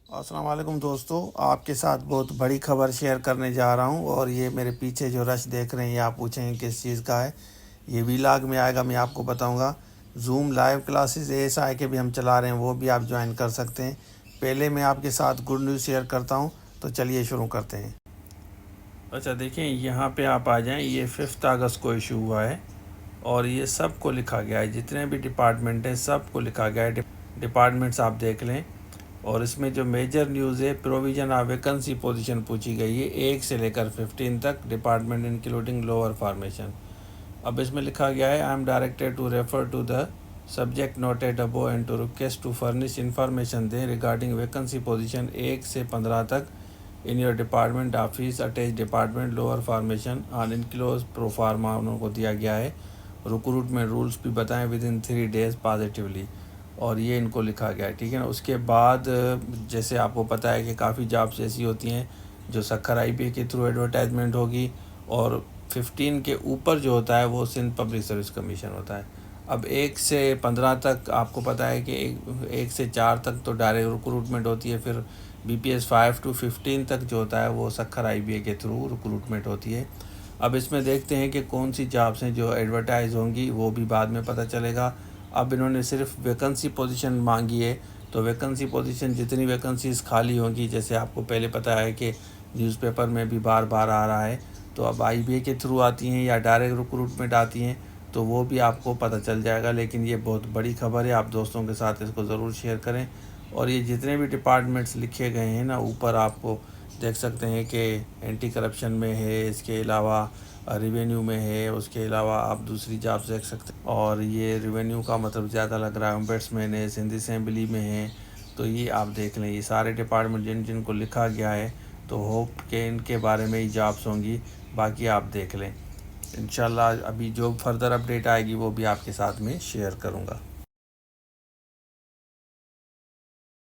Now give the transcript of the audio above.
अस्सलाम वालेकुम दोस्तों, आपके साथ बहुत बड़ी खबर शेयर करने जा रहा हूं। और ये मेरे पीछे जो रश देख रहे हैं, ये आप पूछेंगे किस चीज़ का है। ये वीलॉग में आएगा, मैं आपको बताऊंगा। जूम लाइव क्लासेस एएसआई के भी हम चला रहे हैं, वो भी आप ज्वाइन कर सकते हैं। पहले मैं आपके साथ गुड न्यूज़ शेयर करता हूं, तो चलिए शुरू करते हैं। अच्छा देखें, यहाँ पे आप आ जाएं। ये 5 अगस्त को इशू हुआ है और ये सबको लिखा गया है, जितने भी डिपार्टमेंट हैं सबको लिखा गया है। डिपार्टमेंट्स आप देख लें। और इसमें जो मेजर न्यूज़ है, प्रोविज़न ऑफ वैकेंसी पोजीशन पूछी गई है 1 से लेकर 15 तक, डिपार्टमेंट इंक्लूडिंग लोअर फॉर्मेशन। अब इसमें लिखा गया है, I am directed to refer to the subject noted above and to request to furnish information then regarding vacancy position 1 से 15 तक in your department office attach department lower formation on enclose proforma उनको दिया गया है। Recruitment rules भी बताएं with in 3 days positively. और ये इनको लिखा गया है, ठीक है ना। उसके बाद जैसे आपको पता है कि काफ़ी जॉब्स ऐसी होती हैं जो सखर आईबीए के थ्रू एडवर्टाइजमेंट होगी, और 15 के ऊपर जो होता है वो सिंध पब्लिक सर्विस कमीशन होता है। अब 1 से 15 तक आपको पता है कि 1 से 4 तक तो डायरेक्ट रिक्रूटमेंट होती है, फिर बीपीएस 5 to 15 तक जो होता है वो सखर आईबीए के थ्रू रिक्रूटमेंट होती है। अब इसमें देखते हैं कि कौन सी जॉब्स हैं जो एडवर्टाइज होंगी, वो भी बाद में पता चलेगा। अब इन्होंने सिर्फ वैकेंसी पोजीशन मांगी है, तो वैकेंसी पोजीशन जितनी वैकेंसीज़ खाली होंगी, जैसे आपको पहले पता है कि न्यूज़पेपर में भी बार बार आ रहा है, तो अब आईबीए के थ्रू आती हैं या डायरेक्ट रिक्रूटमेंट आती हैं, तो वो भी आपको पता चल जाएगा। लेकिन ये बहुत बड़ी खबर है, आप दोस्तों के साथ इसको ज़रूर शेयर करें। और ये जितने भी डिपार्टमेंट्स लिखे गए हैं ना, ऊपर आपको देख सकते हैं कि एंटी करप्शन में है, इसके अलावा रिवेन्यू में है, उसके अलावा आप दूसरी जॉब्स देख सकते हैं। और ये रिवेन्यू का मतलब ज़्यादा लग रहा है, ओम्बड्समैन है, सिंध असेंबली में है। तो ये आप देख लें, ये सारे डिपार्टमेंट जिनको लिखा गया है, तो होप के इनके बारे में ही जॉब्स होंगी। बाकी आप देख लें, इंशाल्लाह अभी जो फर्दर अपडेट आएगी वो भी आपके साथ में शेयर करूँगा।